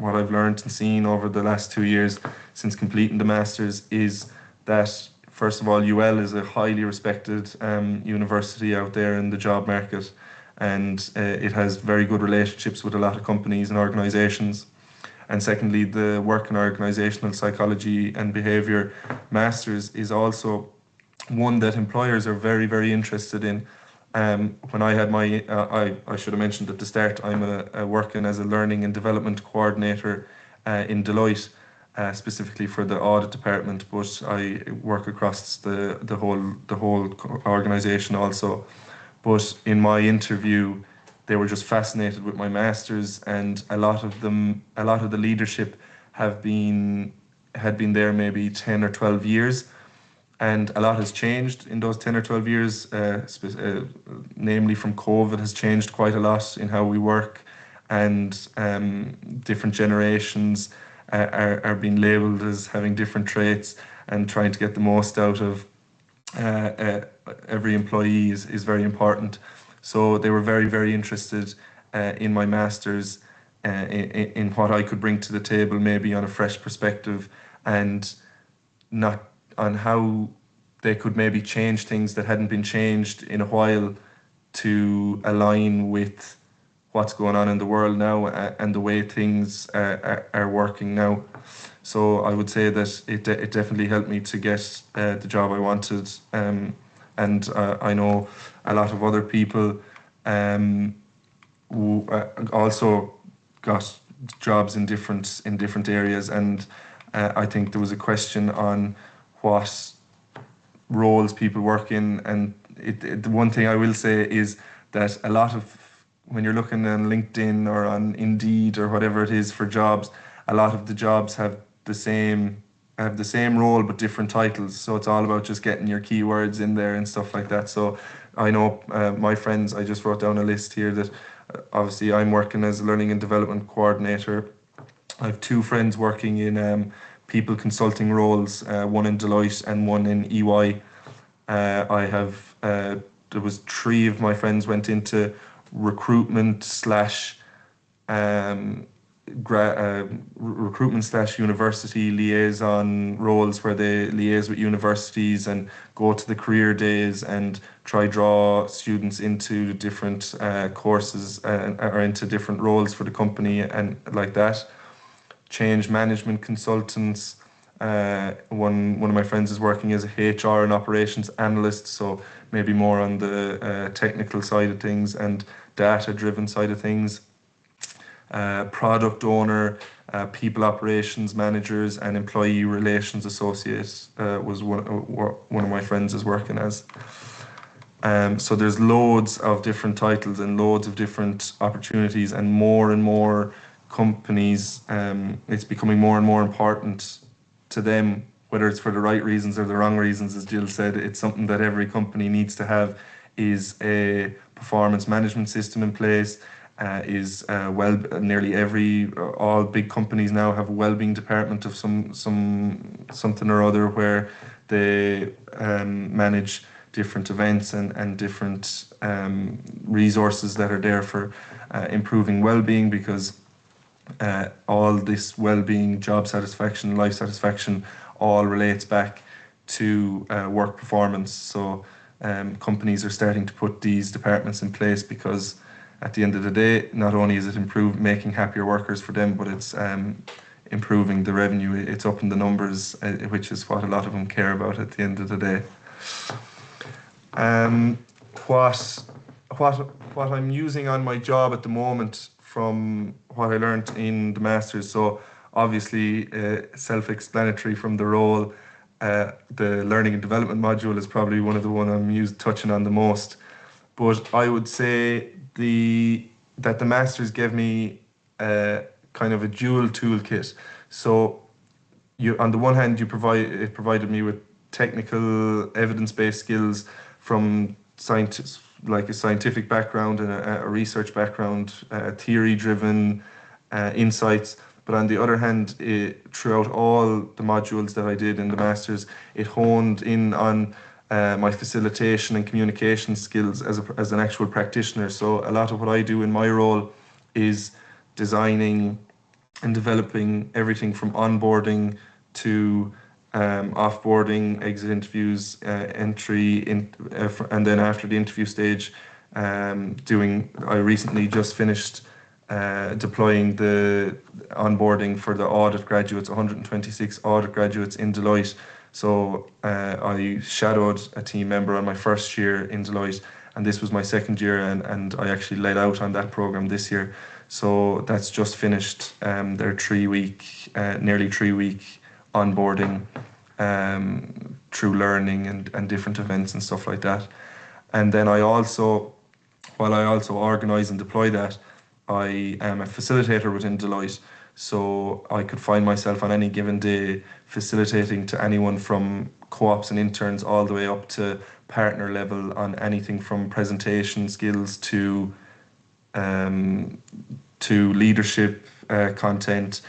Speaker 2: what I've learned and seen over the last 2 years since completing the masters is that, first of all, UL is a highly respected university out there in the job market, and it has very good relationships with a lot of companies and organisations. And secondly, the Work and Organisational Psychology and Behaviour Masters is also one that employers are very, very interested in. When I had I should have mentioned at the start, I'm working as a learning and development coordinator in Deloitte, specifically for the audit department, but I work across the whole organisation also. But in my interview, they were just fascinated with my masters, and a lot of the leadership had been there maybe 10 or 12 years, and a lot has changed in those 10 or 12 years, namely from COVID has changed quite a lot in how we work, and different generations are being labelled as having different traits, and trying to get the most out of every employee is very important. So they were very, very interested in my masters, in what I could bring to the table, maybe on a fresh perspective, and not on how they could maybe change things that hadn't been changed in a while to align with what's going on in the world now, and the way things are working now. So I would say that it definitely helped me to get the job I wanted, and I know a lot of other people who also got jobs in different areas, and I think there was a question on what roles people work in, and the one thing I will say is that a lot of, when you're looking on LinkedIn or on Indeed or whatever it is for jobs, a lot of the jobs have the same role but different titles. So it's all about just getting your keywords in there and stuff like that. So I know my friends, I just wrote down a list here that obviously I'm working as a learning and development coordinator. I have two friends working in people consulting roles, one in Deloitte and one in EY. I have there was three of my friends went into recruitment slash recruitment / university liaison roles where they liaise with universities and go to the career days and try draw students into different courses or into different roles for the company and like that. Change management consultants. One of my friends is working as a HR and operations analyst, so maybe more on the technical side of things and data-driven side of things. Product owner, people operations managers, and employee relations associate was one of my friends is working as. So there's loads of different titles and loads of different opportunities, and more companies. It's becoming more and more important to them, whether it's for the right reasons or the wrong reasons. As Jill said, it's something that every company needs to have, is a performance management system in place. Nearly all big companies now have a well-being department of something or other, where they manage different events and different resources that are there for improving well-being, because all this well-being, job satisfaction, life satisfaction, all relates back to work performance. So companies are starting to put these departments in place, because at the end of the day, not only is it making happier workers for them, but it's improving the revenue. It's up in the numbers, which is what a lot of them care about at the end of the day. What I'm using on my job at the moment from what I learned in the Masters. So obviously, self-explanatory from the role. The learning and development module is probably one of the one I'm touching on the most. But I would say that the Masters gave me kind of a dual toolkit. So on the one hand, it provided me with technical evidence-based skills from scientists, like a scientific background and a research background, theory-driven insights. But on the other hand, throughout all the modules that I did in the Masters, it honed in on my facilitation and communication skills as an actual practitioner. So a lot of what I do in my role is designing and developing everything from onboarding to offboarding, exit interviews, entry, and then after the interview stage, I recently just finished deploying the onboarding for the audit graduates, 126 audit graduates in Deloitte. So I shadowed a team member on my first year in Deloitte, and this was my second year, and I actually led out on that program this year. So that's just finished their nearly 3 week onboarding through learning and different events and stuff like that. And then while I also organise and deploy that, I am a facilitator within Deloitte. So I could find myself on any given day facilitating to anyone from co-ops and interns all the way up to partner level on anything from presentation skills to leadership content,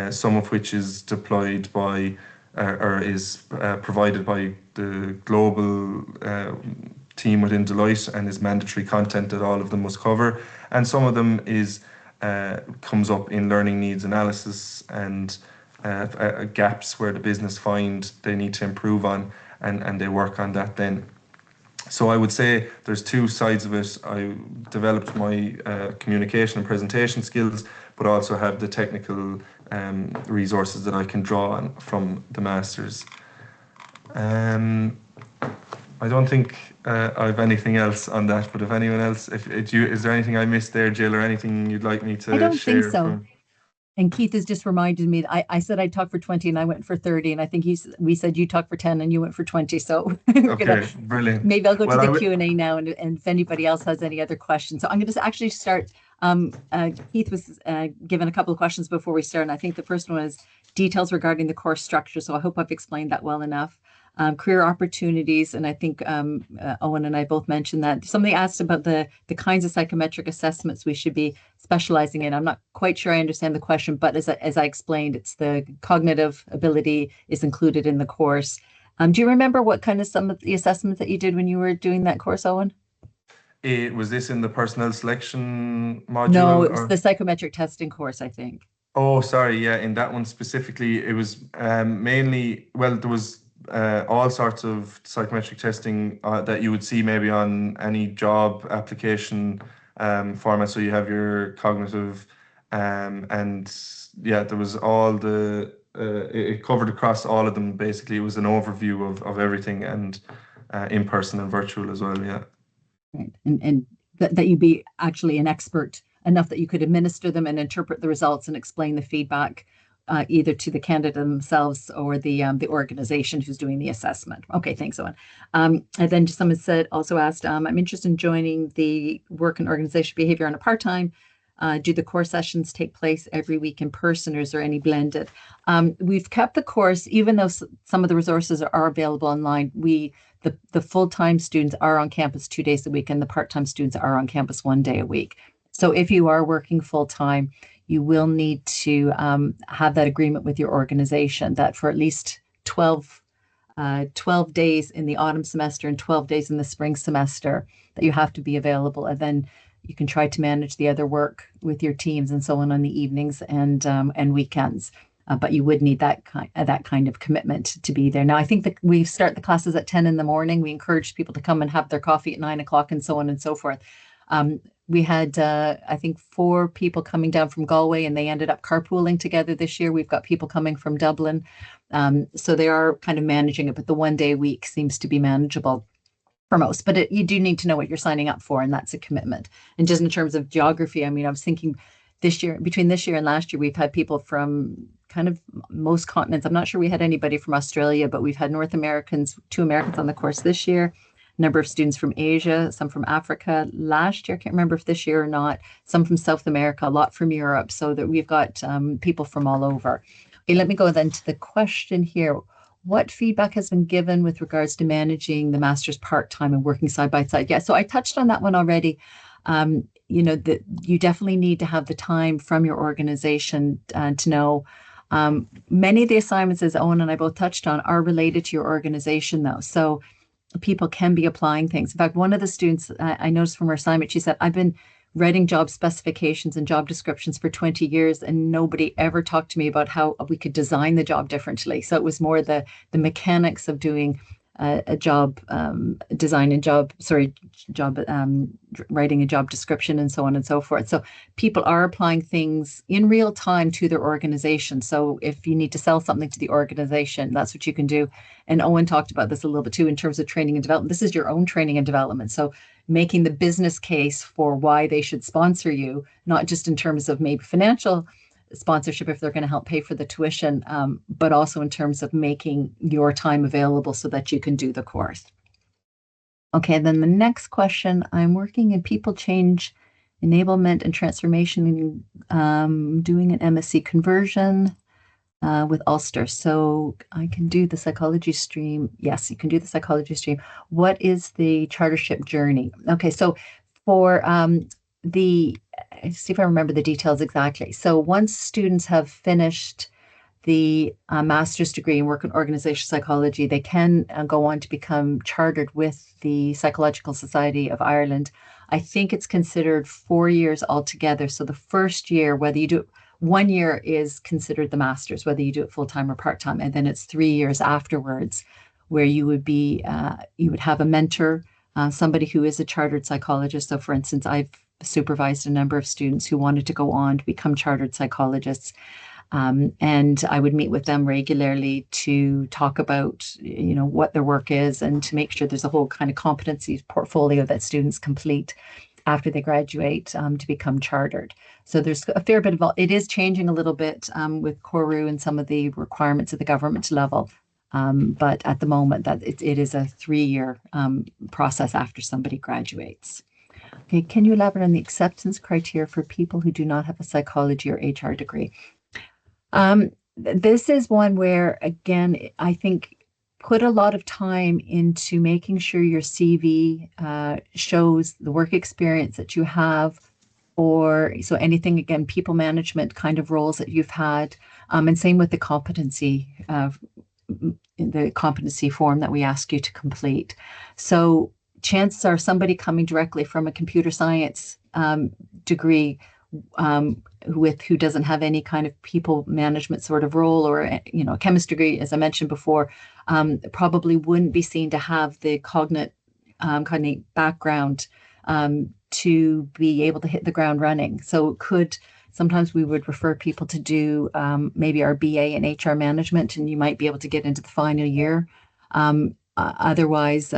Speaker 2: some of which is deployed by or is provided by the global team within Deloitte and is mandatory content that all of them must cover. And some of them comes up in learning needs analysis and gaps where the business find they need to improve on, and they work on that then. So I would say there's two sides of it. I developed my communication and presentation skills, but also have the technical resources that I can draw on from the Masters. I don't think I have anything else on that, but if anyone else, is there anything I missed there, Jill, or anything you'd like me to share?
Speaker 1: I don't think so. And Keith has just reminded me that I said I'd talk for 20 and I went for 30, and I think we said you talk for 10 and you went for 20. So
Speaker 2: okay, brilliant.
Speaker 1: Maybe I'll go to the Q&A now, and if anybody else has any other questions. So I'm going to actually start. Keith was given a couple of questions before we start, and I think the first one is details regarding the course structure. So I hope I've explained that well enough. Career opportunities, and I think Owen and I both mentioned that. Somebody asked about the kinds of psychometric assessments we should be specializing in. I'm not quite sure I understand the question, but as I explained, it's the cognitive ability is included in the course. Do you remember what kind of some of the assessments that you did when you were doing that course, Owen?
Speaker 2: Was this in the personnel selection module?
Speaker 1: No, it was the psychometric testing course, I think.
Speaker 2: Oh, sorry. Yeah, in that one specifically, it was mainly, well, there was all sorts of psychometric testing that you would see maybe on any job application format. So you have your cognitive, and yeah, there was all it covered across all of them. Basically, it was an overview of everything, and in person and virtual as well. Yeah.
Speaker 1: Right. And that you be actually an expert enough that you could administer them and interpret the results and explain the feedback either to the candidate themselves or the organization who's doing the assessment. Okay, thanks, Owen. And then someone said, also asked, I'm interested in joining the work and organizational behavior on a part-time. Do the core sessions take place every week in person, or is there any blended? We've kept the course, even though some of the resources are available online. The full-time students are on campus 2 days a week, and the part-time students are on campus 1 day a week. So if you are working full-time, you will need to have that agreement with your organization that for at least 12 days in the autumn semester and 12 days in the spring semester that you have to be available. And then you can try to manage the other work with your teams and so on the evenings and weekends. But you would need that kind of commitment to be there. Now, I think that we start the classes at 10 in the morning. We encourage people to come and have their coffee at 9 o'clock and so on and so forth. We had, I think, 4 people coming down from Galway, and they ended up carpooling together this year. We've got people coming from Dublin. So they are kind of managing it, but the 1 day a week seems to be manageable for most. But you do need to know what you're signing up for, and that's a commitment. And just in terms of geography, I mean, I was thinking between this year and last year, we've had people from kind of most continents. I'm not sure we had anybody from Australia, but we've had North Americans, 2 Americans on the course this year, a number of students from Asia, some from Africa last year. I can't remember if this year or not, some from South America, a lot from Europe, so that we've got people from all over. Okay, let me go then to the question here. What feedback has been given with regards to managing the master's part-time and working side by side? Yeah, so I touched on that one already. That you definitely need to have the time from your organization to know. Many of the assignments, as Owen and I both touched on, are related to your organization, though. So people can be applying things. In fact, one of the students I noticed from her assignment, she said, I've been writing job specifications and job descriptions for 20 years, and nobody ever talked to me about how we could design the job differently. So it was more the mechanics of doing a job design and job writing a job description and so on and so forth. So people are applying things in real time to their organization. So if you need to sell something to the organization, that's what you can do. And Owen talked about this a little bit too in terms of training and development. This is your own training and development. So making the business case for why they should sponsor you, not just in terms of maybe financial sponsorship if they're going to help pay for the tuition, but also in terms of making your time available so that you can do the course. Okay, then the next question, I'm working in people change enablement and transformation, doing an MSc conversion with Ulster. So I can do the psychology stream. Yes, you can do the psychology stream. What is the chartership journey? Okay, so for see if I remember the details exactly. So once students have finished the master's degree in work and organizational psychology, they can go on to become chartered with the Psychological Society of Ireland. I think it's considered 4 years altogether. So the first year, whether you do it, 1 year is considered the master's, whether you do it full-time or part-time. And then it's 3 years afterwards where you would have a mentor, somebody who is a chartered psychologist. So for instance, I've supervised a number of students who wanted to go on to become chartered psychologists. And I would meet with them regularly to talk about, what their work is and to make sure there's a whole kind of competency portfolio that students complete after they graduate to become chartered. So there's a fair bit of, it is changing a little bit with CORU and some of the requirements at the government level. But at the moment that it is a 3-year process after somebody graduates. Okay, can you elaborate on the acceptance criteria for people who do not have a psychology or HR degree? This is one where, again, I think put a lot of time into making sure your CV shows the work experience that you have, or so anything, again, people management kind of roles that you've had, and same with the competency form that we ask you to complete. So chances are somebody coming directly from a computer science degree who doesn't have any kind of people management sort of role, or a chemistry degree, as I mentioned before, probably wouldn't be seen to have the cognitive background to be able to hit the ground running. So sometimes we would refer people to do maybe our BA in HR management, and you might be able to get into the final year. Otherwise,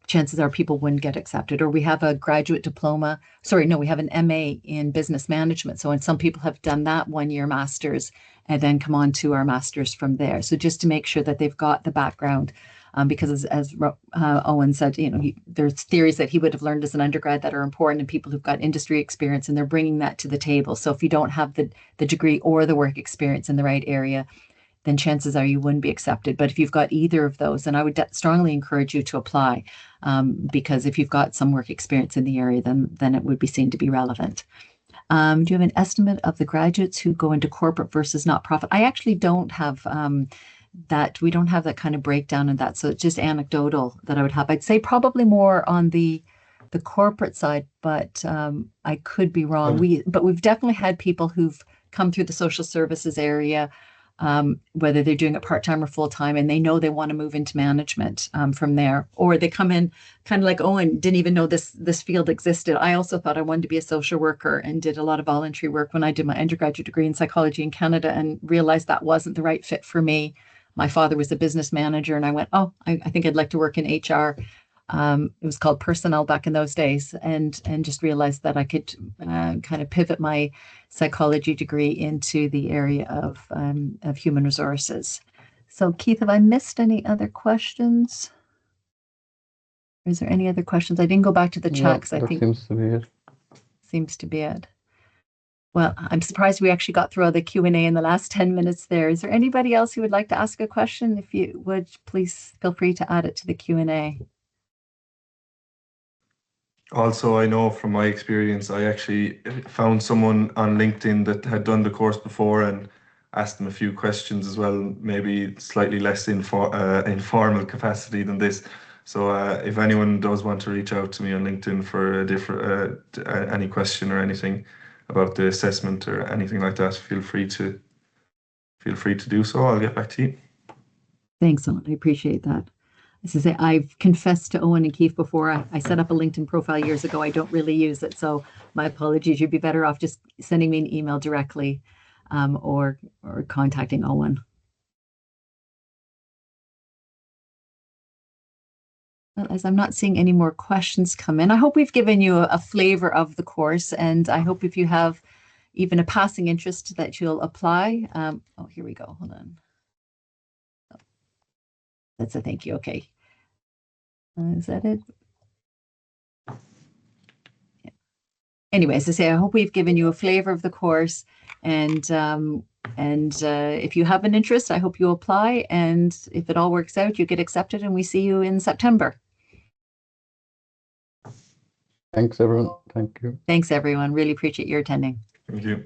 Speaker 1: chances are people wouldn't get accepted. Or we have a graduate diploma. Sorry, no, we have an MA in business management. So, and some people have done that 1-year master's and then come on to our master's from there. So just to make sure that they've got the background, because as Owen said, there's theories that he would have learned as an undergrad that are important, and people who've got industry experience, and they're bringing that to the table. So if you don't have the degree or the work experience in the right area, then chances are you wouldn't be accepted. But if you've got either of those, then I would strongly encourage you to apply, because if you've got some work experience in the area, then it would be seen to be relevant. Do you have an estimate of the graduates who go into corporate versus not-profit? I actually don't have that. We don't have that kind of breakdown in that. So it's just anecdotal that I would have. I'd say probably more on the corporate side, but I could be wrong. But we've definitely had people who've come through the social services area, whether they're doing it part-time or full-time, and they know they want to move into management from there, or they come in kind of like Owen, didn't even know this field existed. I also thought I wanted to be a social worker and did a lot of voluntary work when I did my undergraduate degree in psychology in Canada, and realized that wasn't the right fit for me. My father was a business manager, and I went, I think I'd like to work in HR. It was called personnel back in those days, and just realized that I could kind of pivot my psychology degree into the area of human resources. So Keith, have I missed any other questions? Is there any other questions? I didn't go back to the chat because I think
Speaker 3: seems to be it.
Speaker 1: Seems to be it. Well, I'm surprised we actually got through all the Q&A in the last 10 minutes there. Is there anybody else who would like to ask a question? If you would, please feel free to add it to the Q&A.
Speaker 2: Also, I know from my experience, I actually found someone on LinkedIn that had done the course before and asked them a few questions as well, maybe slightly less informal capacity than this. So if anyone does want to reach out to me on LinkedIn for a different any question or anything about the assessment or anything like that, feel free to do so. I'll get back to you.
Speaker 1: Thanks, Owen. I appreciate that. As I say, I've confessed to Owen and Keith before. I set up a LinkedIn profile years ago. I don't really use it, so my apologies. You'd be better off just sending me an email directly, or contacting Owen. Well, as I'm not seeing any more questions come in, I hope we've given you a flavor of the course, and I hope if you have even a passing interest that you'll apply. Oh, here we go. Hold on. That's a thank you. Okay. Is that it? Yeah. Anyway, as I say, I hope we've given you a flavor of the course, and if you have an interest, I hope you apply, and if it all works out, you get accepted, and we see you in September.
Speaker 3: Thanks, everyone. Thank you.
Speaker 1: Thanks, everyone. Really appreciate your attending.
Speaker 2: Thank you.